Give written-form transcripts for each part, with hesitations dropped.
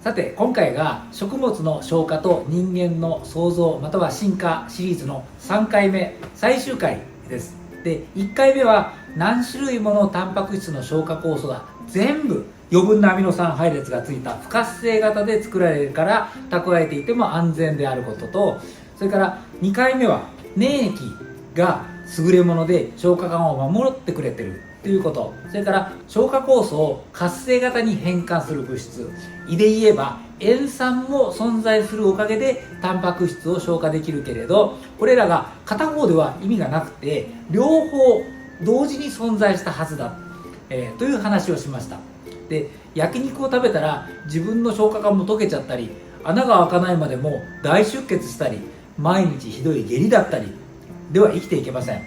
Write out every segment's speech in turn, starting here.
さて今回が食物の消化と人間の創造または進化シリーズの3回目最終回です。で1回目は何種類ものタンパク質の消化酵素が全部余分なアミノ酸配列がついた不活性型で作られるから蓄えていても安全であることと、それから2回目は粘液が優れもので消化管を守ってくれてるということ、それから消化酵素を活性型に変換する物質、胃で言えば塩酸も存在するおかげでタンパク質を消化できるけれど、これらが片方では意味がなくて両方同時に存在したはずだ、という話をしました。で焼肉を食べたら自分の消化管も溶けちゃったり穴が開かないまでも大出血したり毎日ひどい下痢だったりでは生きていけません。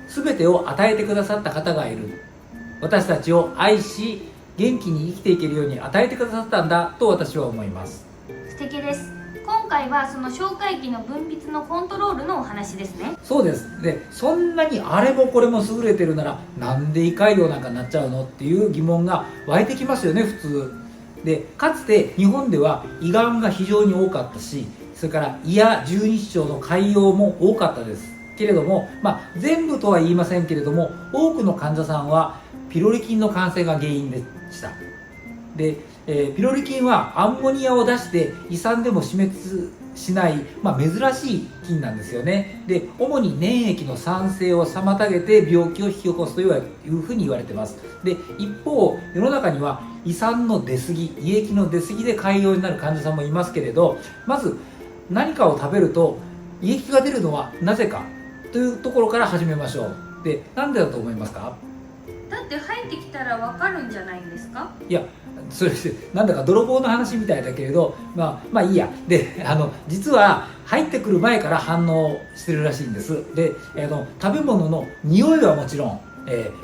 全てを与えてくださった方がいる、私たちを愛し元気に生きていけるように与えてくださったんだと私は思います。素敵です。今回はその消化液の分泌のコントロールのお話ですね。そうです。でそんなにあれもこれも優れてるならなんで胃潰瘍なんかになっちゃうのっていう疑問が湧いてきますよね、普通で。かつて日本では胃がんが非常に多かったし、それから胃や十二指腸の潰瘍も多かったですけれども、全部とは言いませんけれども多くの患者さんはピロリ菌の感染が原因でした。で、ピロリ菌はアンモニアを出して胃酸でも死滅しない、珍しい菌なんですよね。で主に粘液の産生を妨げて病気を引き起こすというふうに言われています。で一方世の中には胃酸の出過ぎ、胃液の出過ぎで潰瘍になる患者さんもいますけれど、まず何かを食べると胃液が出るのはなぜかというところから始めましょう。でなんでだと思いますか？だって入ってきたらわかるんじゃないんですか？いや、それなんだか泥棒の話みたいだけれど、いいや。で実は入ってくる前から反応してるらしいんです。で食べ物の匂いはもちろん、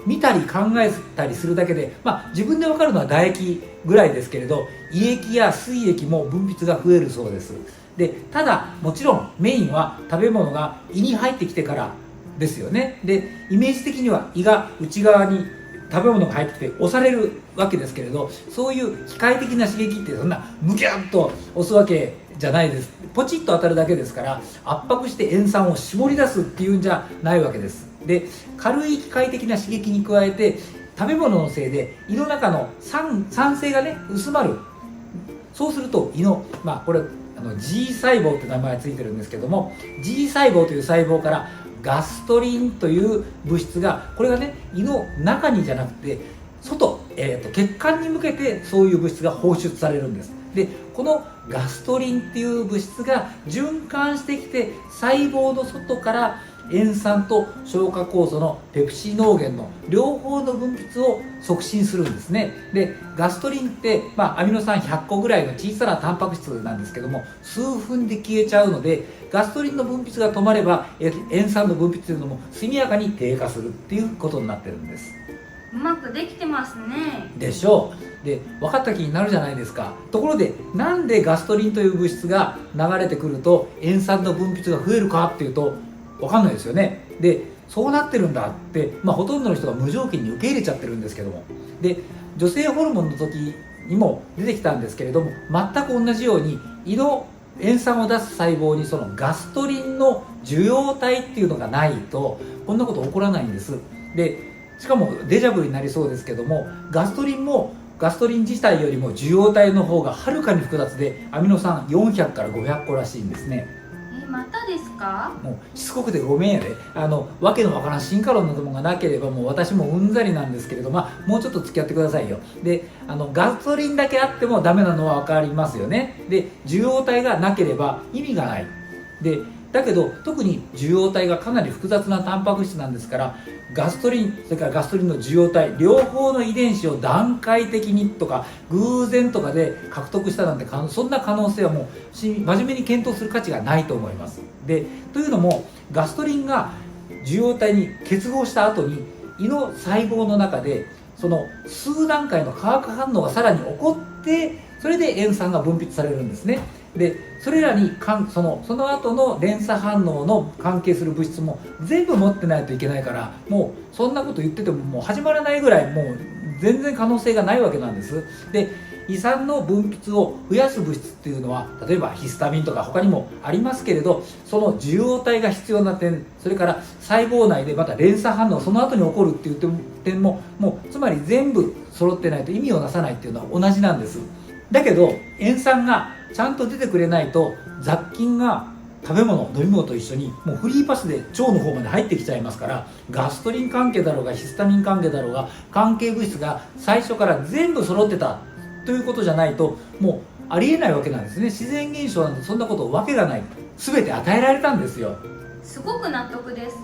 見たり考えたりするだけで、自分で分かるのは唾液ぐらいですけれど、胃液や膵液も分泌が増えるそうです。でただもちろんメインは食べ物が胃に入ってきてからですよね。でイメージ的には胃が内側に食べ物が入ってきて押されるわけですけれど、そういう機械的な刺激ってそんなムキュッと押すわけじゃないです。ポチッと当たるだけですから、圧迫して塩酸を絞り出すっていうんじゃないわけです。で軽い機械的な刺激に加えて食べ物のせいで胃の中の酸性がね薄まる。そうすると胃のこれG 細胞って名前がついてるんですけども、 G 細胞という細胞からガストリンという物質が、これがね胃の中にじゃなくて外、血管に向けてそういう物質が放出されるんです。でこのガストリンっていう物質が循環してきて細胞の外から塩酸と消化酵素のペプシノーゲンの両方の分泌を促進するんですね。でガストリンって、アミノ酸100個ぐらいの小さなタンパク質なんですけども、数分で消えちゃうのでガストリンの分泌が止まれば塩酸の分泌というのも速やかに低下するっていうことになってるんです。うまくできてますね。でしょう。で分かった気になるじゃないですか。ところでなんでガストリンという物質が流れてくると塩酸の分泌が増えるかっていうと分かんないですよね。でそうなってるんだって、ほとんどの人が無条件に受け入れちゃってるんですけども、で女性ホルモンの時にも出てきたんですけれども、全く同じように胃の塩酸を出す細胞にそのガストリンの受容体っていうのがないとこんなこと起こらないんです。でしかもデジャブになりそうですけども、ガストリン自体よりも受容体の方がはるかに複雑でアミノ酸400から500個らしいんですね。またですか？もうしつこくてごめんやで。わけのわからん進化論などもがなければもう私もうんざりなんですけれど、もうちょっと付き合ってくださいよ。でガソリンだけあってもダメなのは分かりますよね。で受容体がなければ意味がない。でだけど特に受容体がかなり複雑なタンパク質なんですから、ガストリンそれからガストリンの受容体両方の遺伝子を段階的にとか偶然とかで獲得したなんてそんな可能性はもう真面目に検討する価値がないと思います。でというのもガストリンが受容体に結合した後に胃の細胞の中でその数段階の化学反応がさらに起こって、それで塩酸が分泌されるんですね。でそれらにその後の連鎖反応の関係する物質も全部持ってないといけないから、もうそんなこと言っててももう始まらないぐらいもう全然可能性がないわけなんです。で、胃酸の分泌を増やす物質っていうのは例えばヒスタミンとか他にもありますけれど、その受容体が必要な点、それから細胞内でまた連鎖反応その後に起こるっていう点ももうつまり全部揃ってないと意味をなさないっていうのは同じなんです。だけど塩酸がちゃんと出てくれないと雑菌が食べ物飲み物と一緒にもうフリーパスで腸の方まで入ってきちゃいますから、ガストリン関係だろうがヒスタミン関係だろうが関係物質が最初から全部揃ってたということじゃないともうありえないわけなんですね。自然現象なんてそんなことわけがない。全て与えられたんですよ。すごく納得です。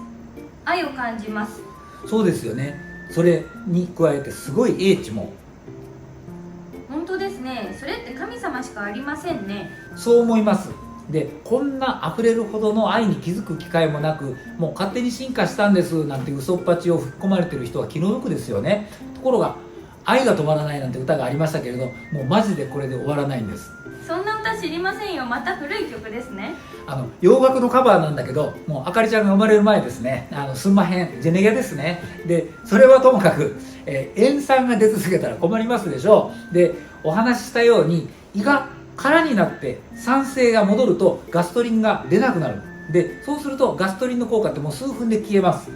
愛を感じます。そうですよね。それに加えてすごい英知も。本当ですね。それって神様しかありませんね。そう思います。で、こんな溢れるほどの愛に気づく機会もなく、もう勝手に進化したんですなんて嘘っぱちを吹き込まれてる人は気の毒ですよね。ところが愛が止まらないなんて歌がありましたけれど、もうマジでこれで終わらないんです。そんな歌知りませんよ。また古い曲ですね。洋楽のカバーなんだけど、もうあかりちゃんが生まれる前ですね。すんまへんジェネギャですね。でそれはともかく、塩酸が出続けたら困りますでしょう。でお話ししたように胃が空になって酸性が戻るとガストリンが出なくなる。でそうするとガストリンの効果ってもう数分で消えます。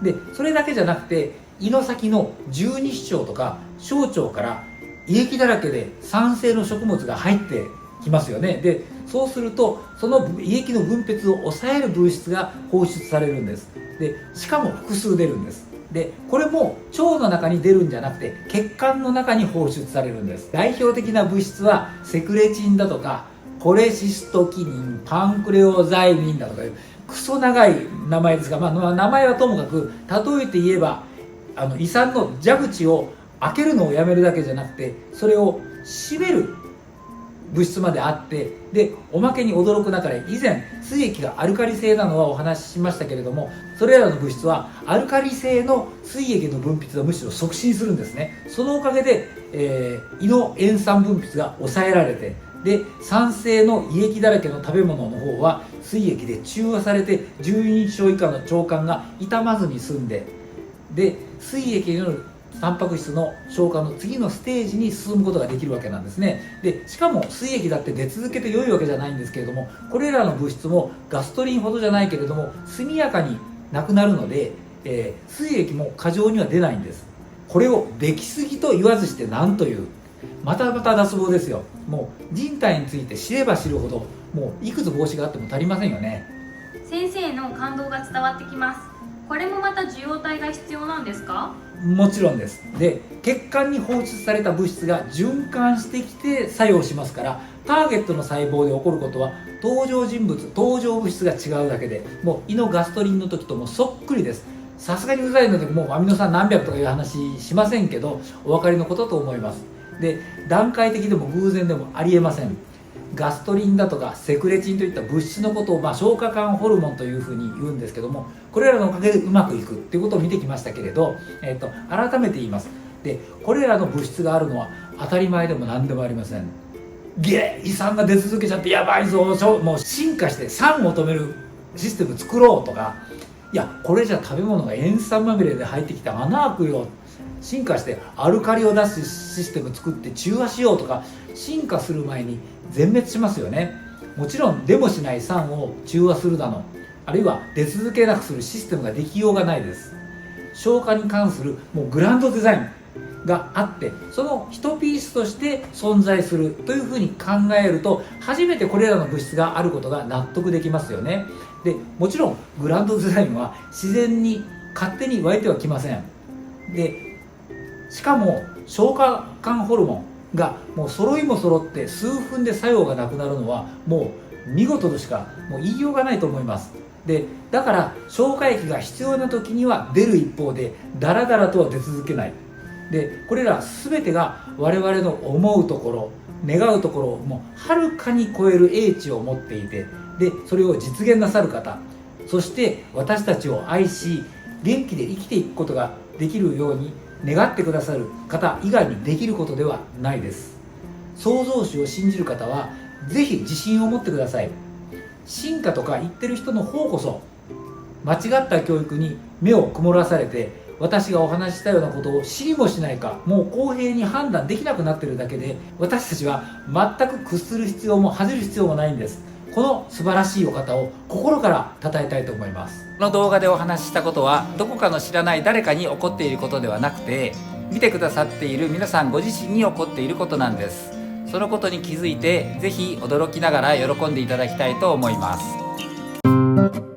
でそれだけじゃなくて胃の先の十二指腸とか小腸から胃液だらけで酸性の食物が入ってきますよね。でそうするとその胃液の分泌を抑える物質が放出されるんです。でしかも複数出るんです。でこれも腸の中に出るんじゃなくて血管の中に放出されるんです。代表的な物質はセクレチンだとかコレシストキニン、パンクレオザイミンだとかいうクソ長い名前ですが、名前はともかく例えて言えば胃酸の蛇口を開けるのをやめるだけじゃなくてそれを閉める物質まであって、でおまけに驚くなかれ以前水液がアルカリ性なのはお話ししましたけれども、それらの物質はアルカリ性の水液の分泌をむしろ促進するんですね。そのおかげで、胃の塩酸分泌が抑えられて、で酸性の胃液だらけの食べ物の方は水液で中和されて12日以下の腸管が傷まずに済んで、で水液によるタンパク質の消化の次のステージに進むことができるわけなんですね。でしかも水液だって出続けて良いわけじゃないんですけれども、これらの物質もガストリンほどじゃないけれども速やかになくなるので、水液も過剰には出ないんです。これを出来すぎと言わずして何という、またまた脱帽ですよ。もう人体について知れば知るほどもういくつ帽子があっても足りませんよね。先生の感動が伝わってきます。これもまた受容体が必要なんですか？もちろんです。で血管に放出された物質が循環してきて作用しますから、ターゲットの細胞で起こることは登場人物、登場物質が違うだけで、もう胃のガストリンの時ともそっくりです。さすがにうざいのでもうアミノ酸何百とかいう話しませんけど、お分かりのことと思います。で段階的でも偶然でもありえません。ガストリンだとかセクレチンといった物質のことを、消化管ホルモンというふうに言うんですけども、これらのおかげでうまくいくっていうことを見てきましたけれど、改めて言います。でこれらの物質があるのは当たり前でも何でもありません。胃酸が出続けちゃってやばいぞ、もう進化して酸を止めるシステム作ろうとか、いやこれじゃ食べ物が塩酸まみれで入ってきて穴開くよ、進化してアルカリを出すシステム作って中和しようとか、進化する前に全滅しますよね。もちろん出もしない酸を中和するだの、あるいは出続けなくするシステムができようがないです。消化に関するもうグランドデザインがあって、その一ピースとして存在するというふうに考えると、初めてこれらの物質があることが納得できますよね。でもちろんグランドデザインは自然に勝手に湧いてはきません。でしかも消化管ホルモンがもう揃いも揃って数分で作用がなくなるのはもう見事としかもう言いようがないと思います。でだから消化液が必要な時には出る一方でダラダラとは出続けない。でこれら全てが我々の思うところ願うところをもうはるかに超える英知を持っていて、でそれを実現なさる方、そして私たちを愛し元気で生きていくことができるように願ってくださる方以外にできることではないです。創造主を信じる方はぜひ自信を持ってください。進化とか言ってる人の方こそ間違った教育に目を曇らされて私がお話ししたようなことを知りもしないか、もう公平に判断できなくなっているだけで、私たちは全く屈する必要も恥じる必要もないんです。この素晴らしいお方を心から称えたいと思います。この動画でお話ししたことは、どこかの知らない誰かに起こっていることではなくて、見てくださっている皆さんご自身に起こっていることなんです。そのことに気づいて、ぜひ驚きながら喜んでいただきたいと思います。